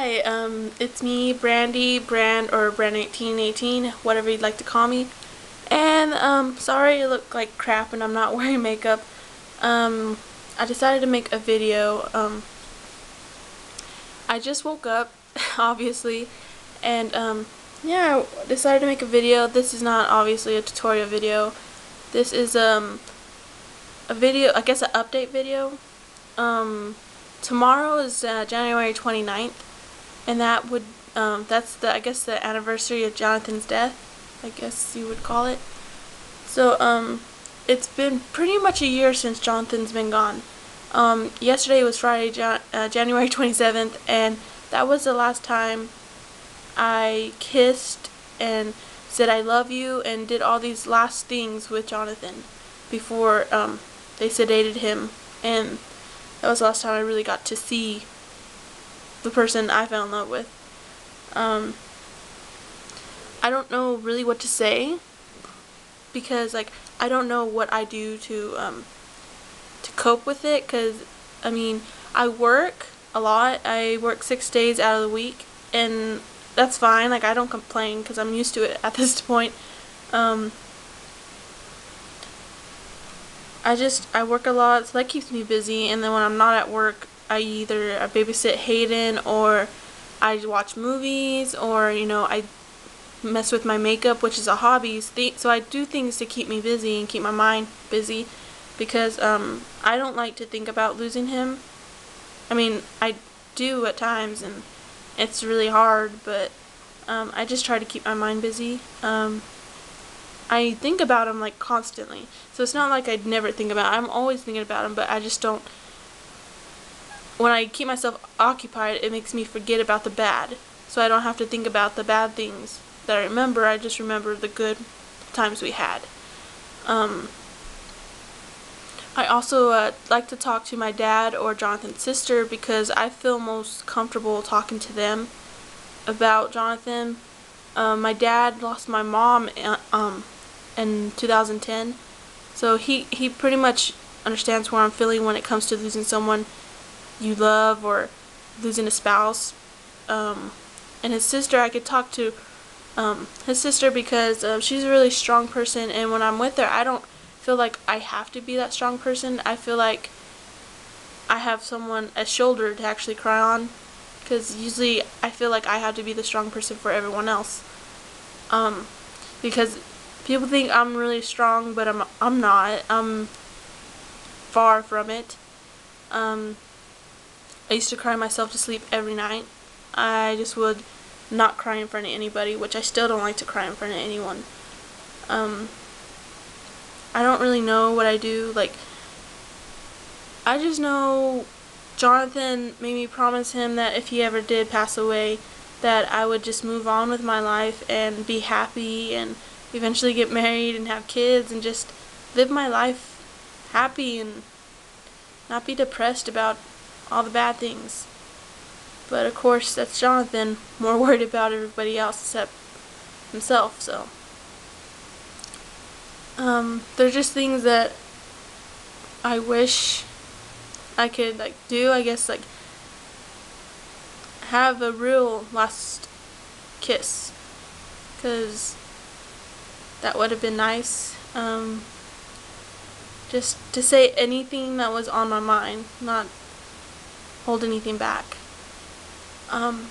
Hi, it's me, Brandy, or Brand1818, whatever you'd like to call me. And, sorry I look like crap and I'm not wearing makeup. I decided to make a video. I just woke up, obviously, and, yeah, I decided to make a video. This is not obviously a tutorial video. This is, a video, I guess an update video. Tomorrow is January 29th, and that's I guess the anniversary of Jonathan's death, I guess you would call it. So it's been pretty much a year since Jonathan's been gone. Yesterday was Friday, January 27th, and that was the last time I kissed and said I love you and did all these last things with Jonathan before they sedated him, and that was the last time I really got to see the person I fell in love with. I don't know really what to say, because like I don't know what I do to cope with it, because I mean I work a lot. I work 6 days out of the week, and that's fine. Like I don't complain because I'm used to it at this point. I work a lot, so that keeps me busy, and then when I'm not at work, I babysit Hayden, or I watch movies, or I mess with my makeup, which is a hobby. So I do things to keep me busy and keep my mind busy, because I don't like to think about losing him. I mean, I do at times, and it's really hard, but I just try to keep my mind busy. I think about him like constantly, so it's not like I'd never think about him. I'm always thinking about him, but I just don't. When I keep myself occupied, it makes me forget about the bad, so I don't have to think about the bad things that I remember. I just remember the good times we had. I also like to talk to my dad or Jonathan's sister, because I feel most comfortable talking to them about Jonathan. My dad lost my mom in 2010, so he pretty much understands where I'm feeling when it comes to losing someone you love or losing a spouse. And his sister, I could talk to his sister, because she's a really strong person, and when I'm with her, I don't feel like I have to be that strong person. I feel like I have a shoulder to actually cry on, because usually I feel like I have to be the strong person for everyone else. Because people think I'm really strong, but I'm not. I'm far from it. I used to cry myself to sleep every night. I just would not cry in front of anybody, which I still don't like to cry in front of anyone. I don't really know what I do. Like, I just know Jonathan made me promise him that if he ever did pass away, that I would just move on with my life and be happy and eventually get married and have kids and just live my life happy and not be depressed about all the bad things. But of course, that's Jonathan, more worried about everybody else except himself. So they're just things that I wish I could do. I guess have a real last kiss, because that would have been nice. Just to say anything that was on my mind, not hold anything back. I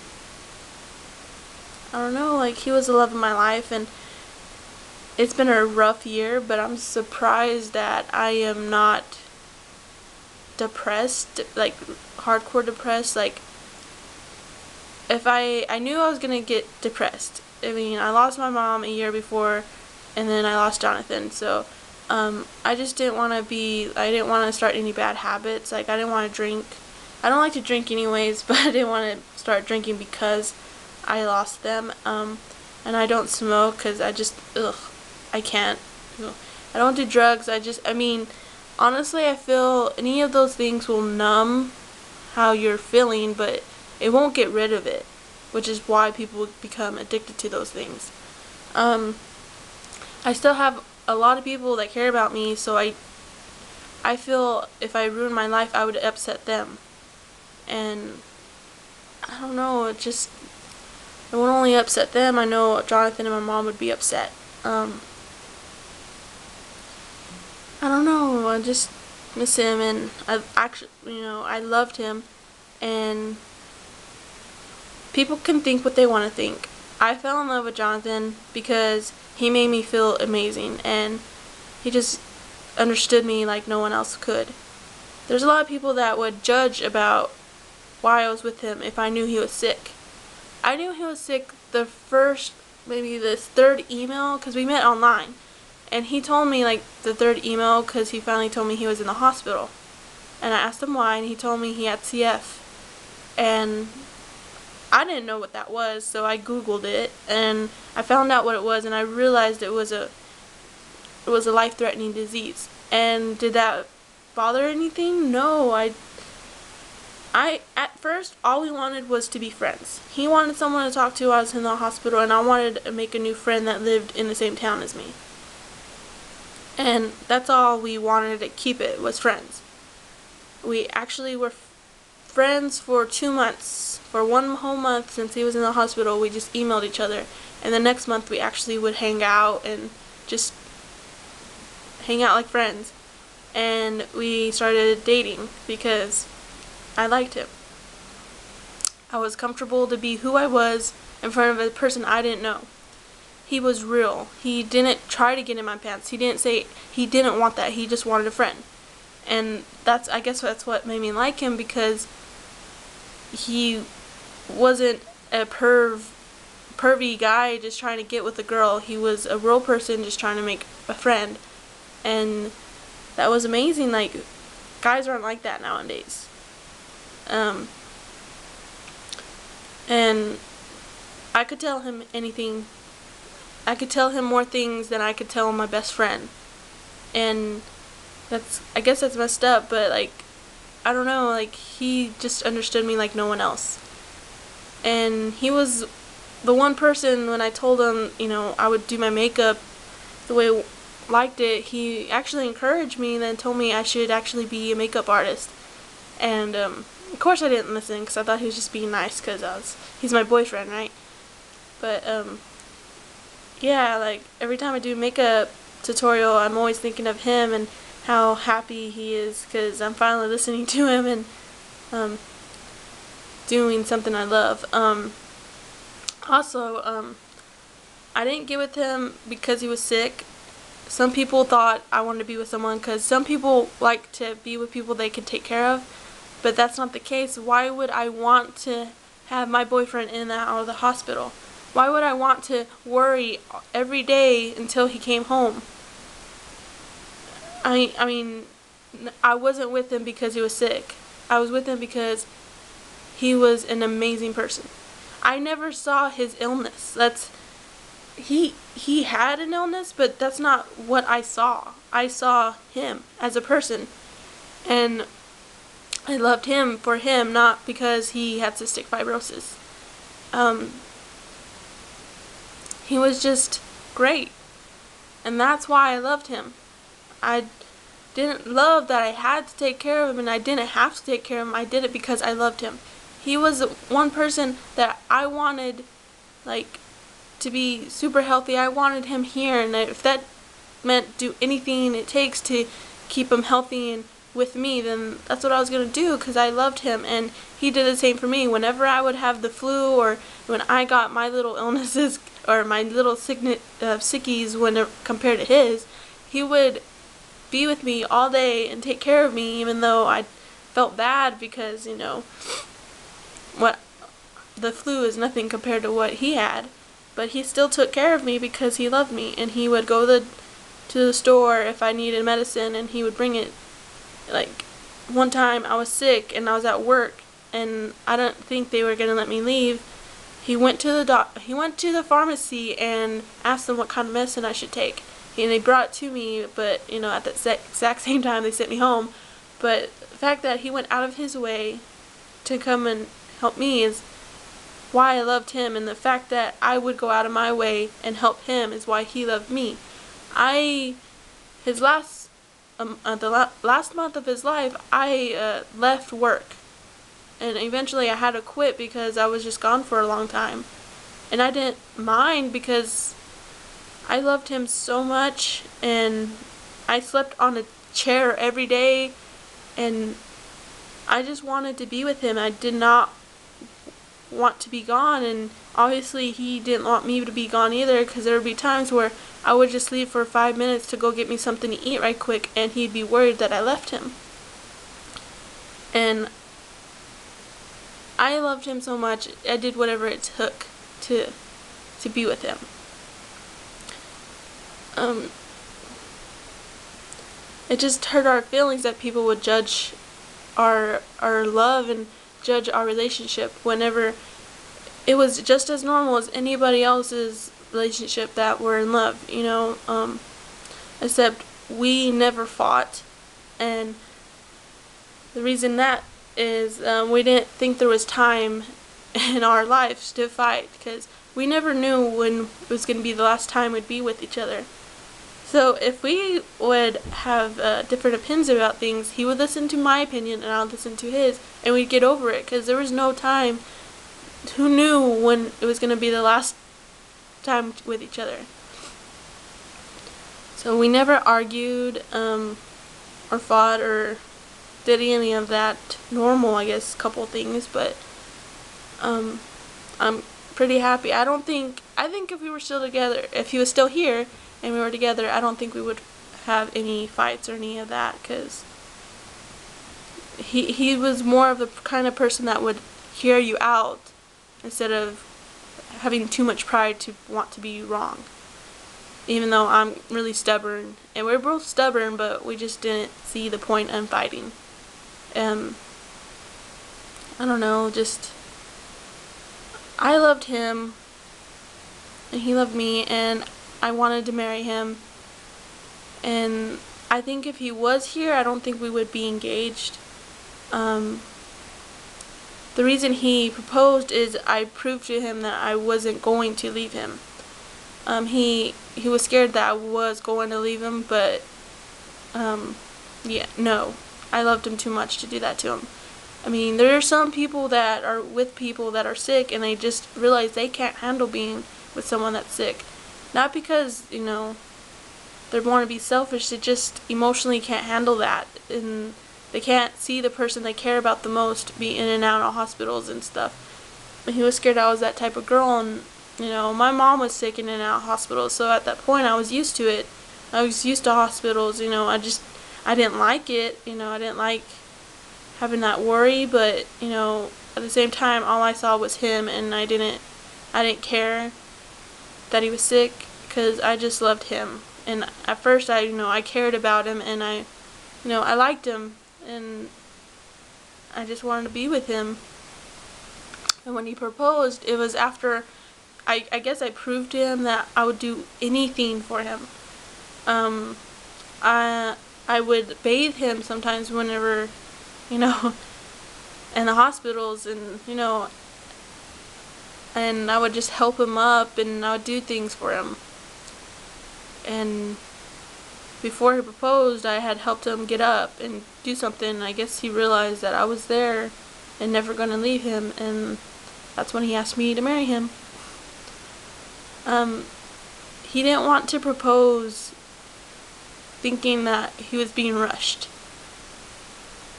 don't know, he was the love of my life, and it's been a rough year, but I'm surprised that I am not depressed, hardcore depressed. If I knew I was gonna get depressed. I mean, I lost my mom a year before, and then I lost Jonathan, so I just didn't want to start any bad habits. I didn't want to drink. I don't like to drink anyways, but I didn't want to start drinking because I lost them. And I don't smoke because I can't. I don't do drugs. I mean, honestly, I feel any of those things will numb how you're feeling, but it won't get rid of it, which is why people become addicted to those things. I still have a lot of people that care about me, so I feel if I ruined my life, I would upset them. And I don't know, it would only upset them. I know Jonathan and my mom would be upset. I don't know, I just miss him, and I loved him, and people can think what they want to think. I fell in love with Jonathan because he made me feel amazing, and he just understood me like no one else could. There's a lot of people that would judge about why I was with him if I knew he was sick. I knew he was sick the first, maybe the third email, because we met online. And he told me like the third email because he finally told me he was in the hospital. And I asked him why, and he told me he had CF. And I didn't know what that was, so I Googled it, and I found out what it was, and I realized it was a life-threatening disease. And did that bother anything? No, at first, all we wanted was to be friends. He wanted someone to talk to while I was in the hospital, and I wanted to make a new friend that lived in the same town as me. And that's all we wanted to keep it, was friends. We actually were friends for 2 months. For 1 whole month since he was in the hospital, we just emailed each other. And the next month we actually would hang out and just hang out like friends. And we started dating because I liked him. I was comfortable to be who I was in front of a person I didn't know. He was real. He didn't try to get in my pants. He didn't say he didn't want that. He just wanted a friend. And I guess that's what made me like him, because he wasn't a pervy guy just trying to get with a girl. He was a real person just trying to make a friend. And that was amazing. Like, guys aren't like that nowadays. And I could tell him anything. I could tell him more things than I could tell my best friend. And I guess that's messed up, but like, I don't know, like, he just understood me like no one else. And he was the one person, when I told him, I would do my makeup the way I liked it, he actually encouraged me and then told me I should actually be a makeup artist. And of course I didn't listen, because I thought he was just being nice because he's my boyfriend, right? But yeah, like, every time I do a makeup tutorial, I'm always thinking of him and how happy he is, because I'm finally listening to him and doing something I love. Also, I didn't get with him because he was sick. Some people thought I wanted to be with someone because some people like to be with people they can take care of, but that's not the case. Why would I want to have my boyfriend in and out of the hospital? Why would I want to worry every day until he came home? I mean, I wasn't with him because he was sick. I was with him because he was an amazing person. I never saw his illness. He had an illness, but that's not what I saw. I saw him as a person. And I loved him for him, not because he had cystic fibrosis. He was just great. And that's why I loved him. I didn't love that I had to take care of him, and I didn't have to take care of him. I did it because I loved him. He was one person that I wanted, like, to be super healthy. I wanted him here, and if that meant do anything it takes to keep him healthy and with me, then that's what I was going to do, because I loved him, and he did the same for me. Whenever I would have the flu, or when I got my little illnesses, or my little sickies when compared to his, he would be with me all day and take care of me, even though I felt bad because, what the flu is nothing compared to what he had. But he still took care of me because he loved me, and he would go to the store if I needed medicine, and he would bring it. Like, one time I was sick and I was at work, and I didn't think they were gonna let me leave. He went to the pharmacy and asked them what kind of medicine I should take, and they brought it to me. But at the exact same time they sent me home. But the fact that he went out of his way to come and help me is why I loved him, and the fact that I would go out of my way and help him is why he loved me. The last month of his life, I left work and eventually I had to quit because I was just gone for a long time. And I didn't mind because I loved him so much, and I slept on a chair every day, and I just wanted to be with him. I did not want to be gone, and obviously he didn't want me to be gone either, because there would be times where I would just leave for 5 minutes to go get me something to eat right quick, and he'd be worried that I left him. And I loved him so much, I did whatever it took to be with him. It just hurt our feelings that people would judge our love and judge our relationship whenever it was just as normal as anybody else's relationship that were in love, you know, except we never fought. And the reason that is we didn't think there was time in our lives to fight, because we never knew when it was going to be the last time we'd be with each other. So if we would have different opinions about things, he would listen to my opinion and I would listen to his, and we'd get over it, because there was no time. Who knew when it was going to be the last time with each other? So we never argued or fought or did any of that normal, I guess, couple things, but I'm pretty happy. I think if we were still together, if he was still here and we were together, I don't think we would have any fights or any of that, because he was more of the kind of person that would hear you out instead of having too much pride to want to be wrong. Even though I'm really stubborn, and we're both stubborn, but we just didn't see the point in fighting. I don't know, just I loved him and he loved me, and I wanted to marry him. And I think if he was here, I don't think we would be engaged. The reason he proposed is I proved to him that I wasn't going to leave him. He was scared that I was going to leave him, but yeah, no. I loved him too much to do that to him. I mean, there are some people that are with people that are sick, and they just realize they can't handle being with someone that's sick. Not because, you know, they want to be selfish, they just emotionally can't handle that, and they can't see the person they care about the most be in and out of hospitals and stuff. And he was scared I was that type of girl, and, you know, my mom was sick in and out of hospitals, so at that point I was used to it. I was used to hospitals, you know, I didn't like it, you know, I didn't like having that worry, but, you know, at the same time, all I saw was him, and I didn't care that he was sick, because I just loved him. And at first, I cared about him, and I liked him, and I just wanted to be with him. And when he proposed, it was after, I guess I proved to him that I would do anything for him. I would bathe him sometimes whenever, you know, in the hospitals, and, you know, and I would just help him up, and I would do things for him. And before he proposed, I had helped him get up and do something, and I guess he realized that I was there and never going to leave him, and that's when he asked me to marry him. He didn't want to propose thinking that he was being rushed.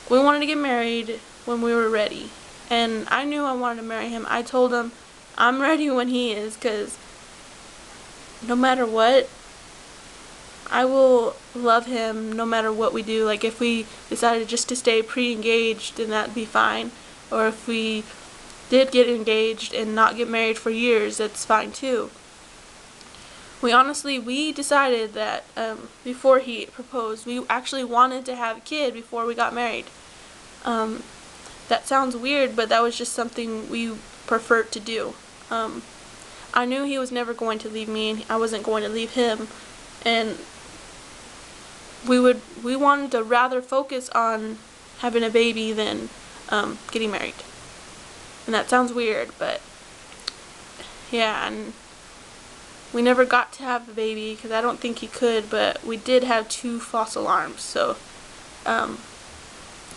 We wanted to get married when we were ready, and I knew I wanted to marry him. I told him I'm ready when he is, because no matter what, I will love him no matter what we do. Like, if we decided just to stay pre-engaged, then that'd be fine. Or if we did get engaged and not get married for years, that's fine too. We decided that before he proposed, we actually wanted to have a kid before we got married. That sounds weird, but that was just something we preferred to do. I knew he was never going to leave me, and I wasn't going to leave him, and we wanted to rather focus on having a baby than getting married. And that sounds weird, but yeah, and we never got to have the baby because I don't think he could, but we did have 2 false alarms, so it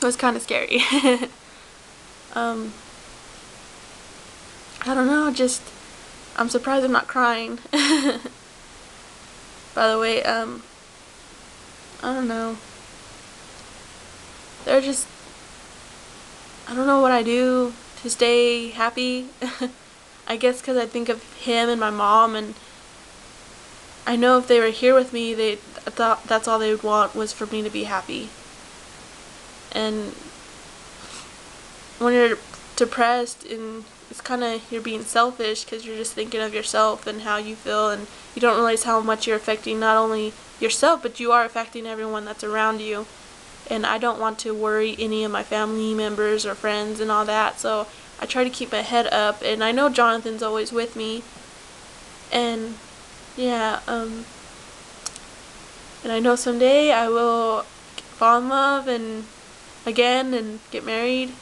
was kind of scary. I don't know, just, I'm surprised I'm not crying. By the way, I don't know. They're just, I don't know what I do to stay happy. I guess because I think of him and my mom, and I know if they were here with me, they thought that's all they would want was for me to be happy. And when you're depressed, and it's kind of, you're being selfish because you're just thinking of yourself and how you feel, and you don't realize how much you're affecting not only yourself, but you are affecting everyone that's around you. And I don't want to worry any of my family members or friends and all that, so I try to keep my head up. And I know Jonathan's always with me, and yeah, and I know someday I will fall in love and again and get married.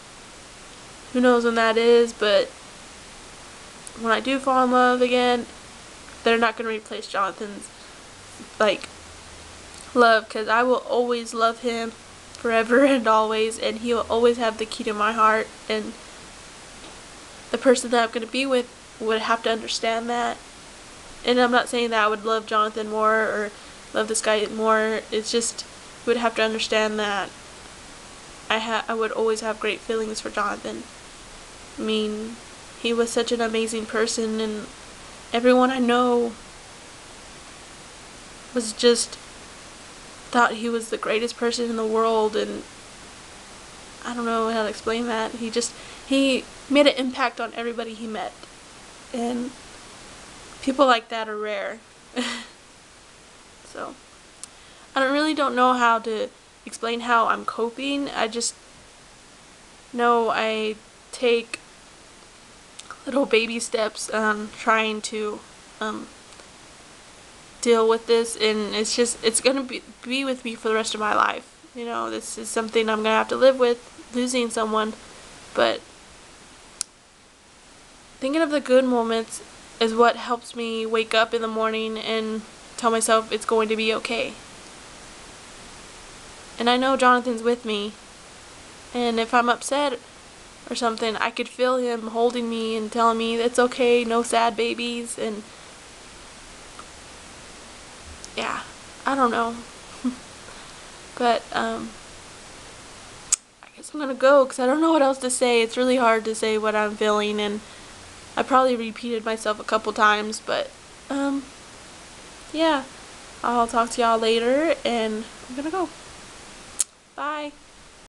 Who knows when that is, but when I do fall in love again, they're not going to replace Jonathan's love, because I will always love him forever and always, and he will always have the key to my heart, and the person that I'm going to be with would have to understand that. And I'm not saying that I would love Jonathan more or love this guy more, it's just, he would have to understand that I would always have great feelings for Jonathan. I mean, he was such an amazing person, and everyone I know was just thought he was the greatest person in the world, and I don't know how to explain that. He made an impact on everybody he met, and people like that are rare. So I don't know how to explain how I'm coping. I just know I take little baby steps on trying to deal with this, and it's gonna be with me for the rest of my life. You know, this is something I'm gonna have to live with, losing someone, but thinking of the good moments is what helps me wake up in the morning and tell myself it's going to be okay. And I know Jonathan's with me, and if I'm upset or something, I could feel him holding me and telling me it's okay, no sad babies, and yeah, I don't know. But I guess I'm gonna go because I don't know what else to say. It's really hard to say what I'm feeling, and I probably repeated myself a couple times, but yeah, I'll talk to y'all later, and I'm gonna go. Bye.